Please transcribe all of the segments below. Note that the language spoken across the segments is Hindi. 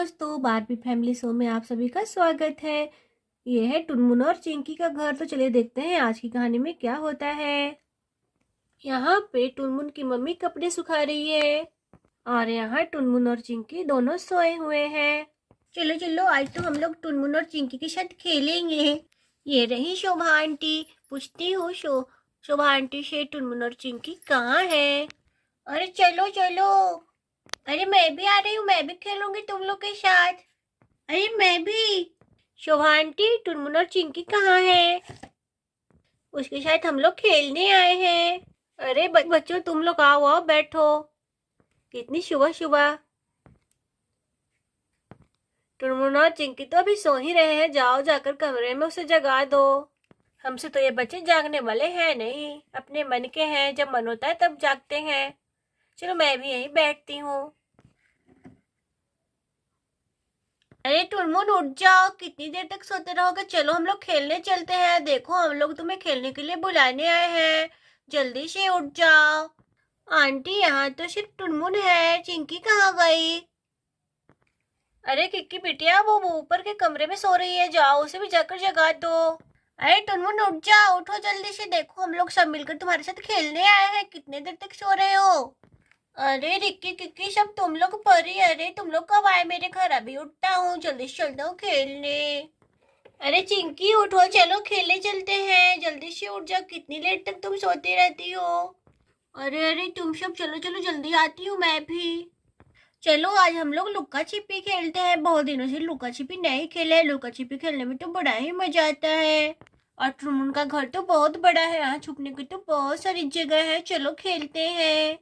दोस्तों, बारबी फैमिली शो में आप सभी का स्वागत है। ये है टुनमुन और चिंकी का घर। तो चलिए देखते हैं आज की कहानी में क्या होता है। यहाँ पे टुनमुन की मम्मी कपड़े सुखा रही है और यहाँ टुनमुन और चिंकी दोनों सोए हुए हैं। चलो चलो, आज तो हम लोग टुनमुन और चिंकी के साथ खेलेंगे। ये रही शोभा आंटी। पूछती हूँ शोभा आंटी से टुनमुन और चिंकी कहाँ है। अरे चलो चलो। अरे मैं भी आ रही हूँ, मैं भी खेलूंगी तुम लोग के साथ। अरे मैं भी। शोभा आंटी, टुनमुन और चिंकी कहाँ है? उसके साथ हम लोग खेलने आए हैं। अरे बच्चों, तुम लोग आओ आओ बैठो। कितनी सुबह सुबह। टुनमुन और चिंकी तो अभी सो ही रहे हैं। जाओ जाकर कमरे में उसे जगा दो। हमसे तो ये बच्चे जागने वाले हैं नहीं, अपने मन के हैं। जब मन होता है तब जागते हैं। चलो मैं भी यहीं बैठती हूँ। अरे टुनमुन उठ जाओ, कितनी देर तक सोते रहोगे। चलो हम लोग खेलने चलते हैं। देखो हम लोग तुम्हें खेलने के लिए बुलाने आए हैं। जल्दी से उठ जाओ। आंटी, यहाँ तो सिर्फ टुनमुन है, चिंकी कहाँ गई? अरे किक्की बिटिया, वो ऊपर के कमरे में सो रही है, जाओ उसे भी जाकर जगा दो। अरे टुनमुन उठ जाओ, उठो जल्दी से। देखो हम लोग सब मिलकर तुम्हारे साथ खेलने आए हैं। कितने देर तक सो रहे हो? अरे रिक्की किक्की, सब तुम लोग परी। अरे तुम लोग कब आए मेरे घर? अभी उठता हूँ, जल्दी से चलता हूँ खेलने। अरे चिंकी उठो, चलो खेलने चलते हैं। जल्दी से उठ जाओ, कितनी देर तक तुम सोती रहती हो। अरे अरे तुम सब चलो चलो, जल्दी आती हूँ मैं भी। चलो आज हम लोग लुक्का छिपी खेलते हैं। बहुत दिनों से लुक्का छिपी नहीं खेले। लुक्का छिपी खेलने में तो बड़ा ही मजा आता है। और टुनमुन का घर तो बहुत बड़ा है, यहाँ छुपने की तो बहुत सारी जगह है। चलो खेलते हैं।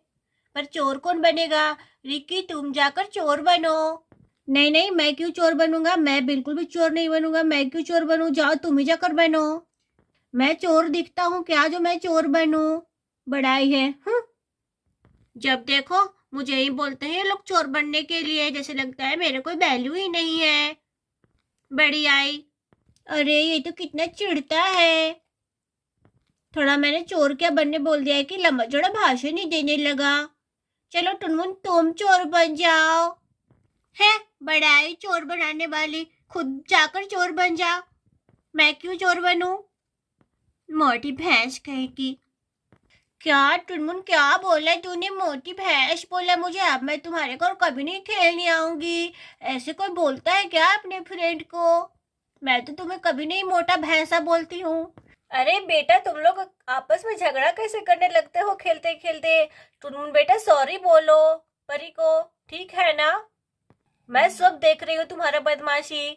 पर चोर कौन बनेगा? रिक्की, तुम जाकर चोर बनो। नहीं नहीं, मैं क्यों चोर बनूंगा? मैं बिल्कुल भी चोर नहीं बनूंगा। मैं क्यों चोर बनूं? जाओ तुम ही जाकर बनो। मैं चोर दिखता हूँ क्या जो मैं चोर बनूं? बड़ाई है। जब देखो मुझे ही बोलते हैं ये लोग चोर बनने के लिए। जैसे लगता है मेरे कोई वैल्यू ही नहीं है। बड़ी आई। अरे ये तो कितना चिढ़ता है। थोड़ा मैंने चोर क्या बनने बोल दिया है कि लंबा चौड़ा भाषण ही देने लगा। चलो टुनमुन, तुम चोर बन जाओ। है बड़ाई चोर बनाने वाली, खुद जाकर चोर बन जा। मैं क्यों चोर बनूं? मोटी भैंस कहेगी। क्या टुनमुन, क्या बोला तूने? मोटी भैंस बोला मुझे? अब मैं तुम्हारे घर कभी नहीं खेलने आऊंगी। ऐसे कोई बोलता है क्या अपने फ्रेंड को? मैं तो तुम्हें कभी नहीं मोटा भैंसा बोलती हूँ। अरे बेटा, तुम लोग आपस में झगड़ा कैसे करने लगते हो खेलते खेलते? टुनमुन बेटा, सॉरी बोलो परी को, ठीक है ना? मैं सब देख रही हूँ तुम्हारा बदमाशी।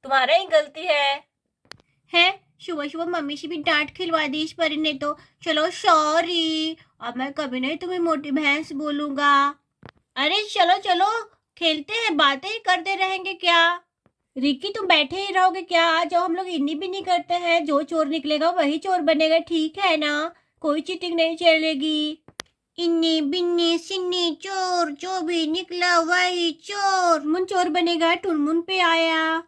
तुम्हारा ही गलती है। सुबह सुबह मम्मी से भी डांट खिलवा दी इस परी ने तो। चलो सॉरी, अब मैं कभी नहीं तुम्हें मोटी भैंस बोलूंगा। अरे चलो चलो खेलते हैं, बातें ही करते रहेंगे क्या? रिक्की, तुम बैठे ही रहोगे क्या? आ जाओ, हम लोग इन्नी भी नहीं करते हैं। जो चोर निकलेगा वही चोर बनेगा, ठीक है ना? कोई चीटिंग नहीं चलेगी। इन्नी बिन्नी सिन्नी चोर, जो भी निकला वही चोर। मुन चोर बनेगा, टुनमुन पे आया।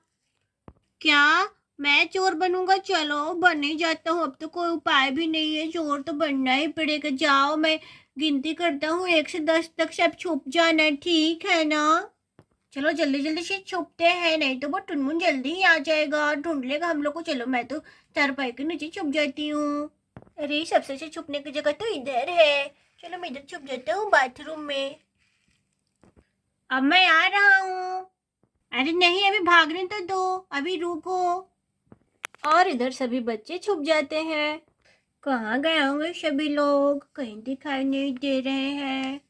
क्या मैं चोर बनूंगा? चलो बन ही जाता हूँ। अब तो कोई उपाय भी नहीं है, चोर तो बनना ही पड़ेगा। जाओ, मैं गिनती करता हूँ 1 से 10 तक, सब छुप जाना, ठीक है ना? चलो जल्दी जल्दी से छुपते हैं, नहीं तो वो टुनमुन जल्दी ही आ जाएगा, ढूंढ लेगा हम लोग को। चलो मैं तो चारपाई के नीचे छुप जाती हूँ। अरे सबसे अच्छी छुपने की जगह तो इधर है। चलो मैं इधर छुप जाता हूँ, बाथरूम में। अब मैं आ रहा हूँ। अरे नहीं, अभी भागने तो दो, अभी रुको। और इधर सभी बच्चे छुप जाते हैं। कहाँ गए होंगे सभी लोग? कहीं दिखाई नहीं दे रहे हैं।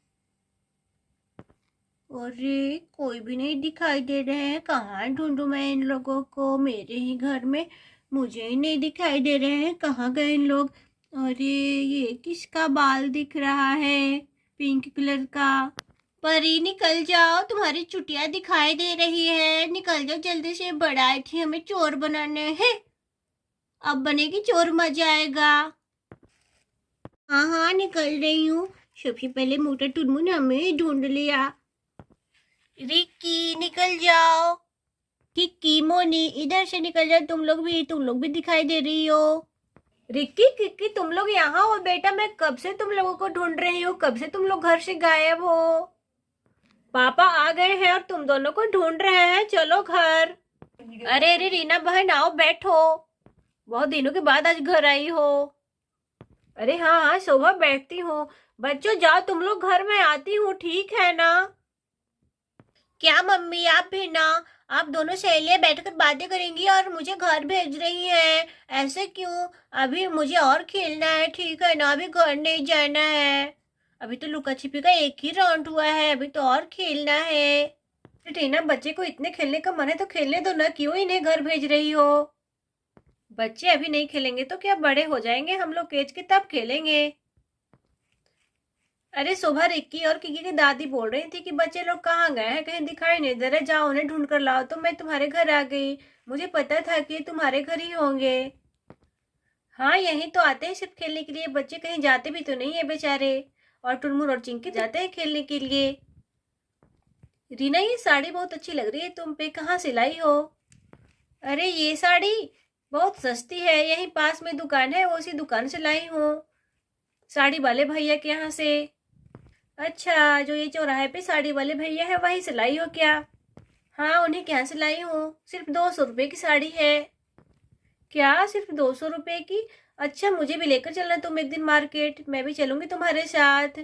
अरे कोई भी नहीं दिखाई दे रहे हैं। कहाँ ढूंढूं मैं इन लोगों को? मेरे ही घर में मुझे ही नहीं दिखाई दे रहे हैं। कहाँ गए इन लोग? अरे ये किसका बाल दिख रहा है, पिंक कलर का? परी निकल जाओ, तुम्हारी चुटिया दिखाई दे रही है। निकल जाओ जल्दी से, बड़ा थी हमें चोर बनाने हैं। अब बनेगी चोर, मजा आएगा। हाँ हाँ निकल रही हूँ। सबसे पहले मोटा टुनमुन हमें ढूंढ लिया। रिक्की निकल जाओ। किक्की मोनी इधर से निकल जाओ, तुम लोग भी दिखाई दे रही हो। रिक्की किक्की, तुम लोग यहाँ हो बेटा? मैं कब से तुम लोगों को ढूंढ रही हूँ। कब से तुम लोग घर से गायब हो? पापा आ गए हैं और तुम दोनों को ढूंढ रहे हैं, चलो घर। अरे अरे रीना बहन आओ बैठो, बहुत दिनों के बाद आज घर आई हो। अरे हाँ हाँ शोभा बैठती हूँ। बच्चों जाओ तुम लोग घर में आती हूँ, ठीक है ना। क्या मम्मी आप भी ना, आप दोनों सहेलियां बैठकर बातें करेंगी और मुझे घर भेज रही हैं, ऐसे क्यों। अभी मुझे और खेलना है, ठीक है ना, अभी घर नहीं जाना है। अभी तो लुका छिपी का एक ही राउंड हुआ है, अभी तो और खेलना है। टीना बच्चे को इतने खेलने का मन है तो खेलने दो ना, क्यों इन्हें घर भेज रही हो। बच्चे अभी नहीं खेलेंगे तो क्या बड़े हो जाएंगे हम लोग केज के तब खेलेंगे। अरे सुबह रिक्की और किकी की दादी बोल रही थी कि बच्चे लोग कहाँ गए हैं, कहीं दिखाई नहीं दे रहे, जाओ उन्हें ढूंढ कर लाओ, तो मैं तुम्हारे घर आ गई। मुझे पता था कि तुम्हारे घर ही होंगे। हाँ यहीं तो आते हैं सिर्फ खेलने के लिए, बच्चे कहीं जाते भी तो नहीं है बेचारे। और टुनमुन और चिंकी जाते हैं खेलने के लिए। रीना ये साड़ी बहुत अच्छी लग रही है तुम पे, कहाँ से लाई हो। अरे ये साड़ी बहुत सस्ती है, यहीं पास में दुकान है, उसी दुकान से लाई हूँ, साड़ी वाले भैया के यहाँ से। अच्छा जो ये चौराहे पे साड़ी वाले भैया है वहीं से लाई हो क्या। हाँ उन्हीं के यहाँ से लाई हूँ, सिर्फ 200 रुपये की साड़ी है। क्या सिर्फ 200 रुपये की। अच्छा मुझे भी लेकर चलना तुम एक दिन मार्केट, मैं भी चलूंगी तुम्हारे साथ।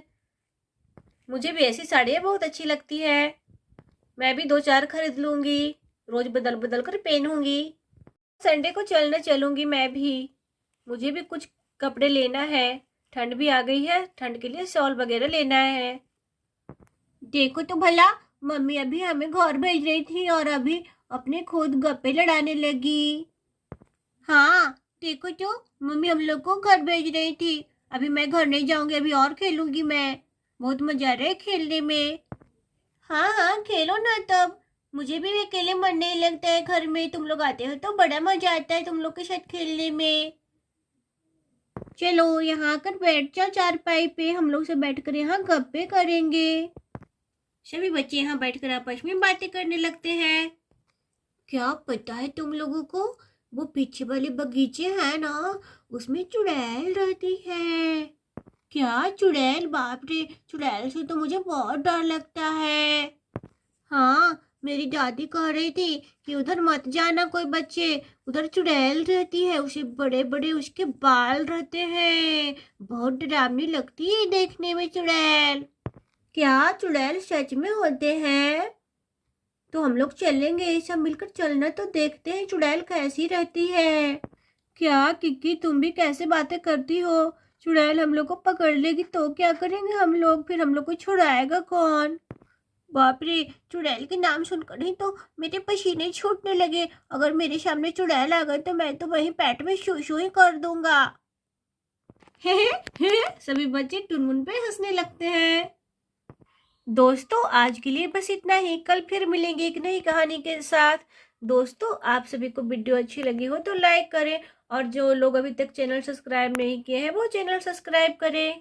मुझे भी ऐसी साड़ियाँ बहुत अच्छी लगती है, मैं भी 2-4 खरीद लूंगी, रोज बदल बदल कर पहनूंगी। संडे को चलने चलूंगी मैं भी, मुझे भी कुछ कपड़े लेना है, ठंड भी आ गई है, ठंड के लिए शॉल वगैरह लेना है। देखो तो भला, मम्मी अभी हमें घर भेज रही थी और अभी अपने खुद गप्पे लड़ाने लगी। हाँ देखो तो, मम्मी हम लोग को घर भेज रही थी, अभी मैं घर नहीं जाऊंगी, अभी और खेलूंगी मैं, बहुत मजा आ रहा है खेलने में। हाँ हाँ खेलो ना तब, मुझे भी अकेले मन नहीं लगता है घर में, तुम लोग आते हो तो बड़ा मजा आता है तुम लोग के साथ खेलने में। चलो यहाँ आकर बैठ जाओ चारपाई पे, हम लोग से बैठकर यहाँ गप्पे करेंगे। सभी बच्चे यहाँ बैठकर आपस में बातें करने लगते हैं। क्या पता है तुम लोगों को, वो पीछे वाले बगीचे हैं ना, उसमें चुड़ैल रहती है। क्या चुड़ैल, बाप रे, चुड़ैल से तो मुझे बहुत डर लगता है। हाँ मेरी दादी कह रही थी कि उधर मत जाना कोई बच्चे, उधर चुड़ैल रहती है, उसे बड़े बड़े उसके बाल रहते हैं, बहुत डरावनी लगती है देखने में चुड़ैल। क्या चुड़ैल सच में होते हैं। तो हम लोग चलेंगे, सब मिलकर चलना, तो देखते हैं चुड़ैल कैसी रहती है। क्या किक्की तुम भी कैसे बातें करती हो, चुड़ैल हम लोग को पकड़ लेगी तो क्या करेंगे हम लोग, फिर हम लोग को छुड़ाएगा कौन। बाप रे, चुड़ैल के नाम सुनकर ही तो मेरे पसीने छूटने लगे, अगर मेरे सामने चुड़ैल आ गए तो मैं तो वहीं पेट में शू शू ही कर दूंगा। हे सभी बच्चे टुनमुन पे हंसने लगते हैं। दोस्तों आज के लिए बस इतना ही, कल फिर मिलेंगे एक नई कहानी के साथ। दोस्तों आप सभी को वीडियो अच्छी लगी हो तो लाइक करें, और जो लोग अभी तक चैनल सब्सक्राइब नहीं किए हैं वो चैनल सब्सक्राइब करें।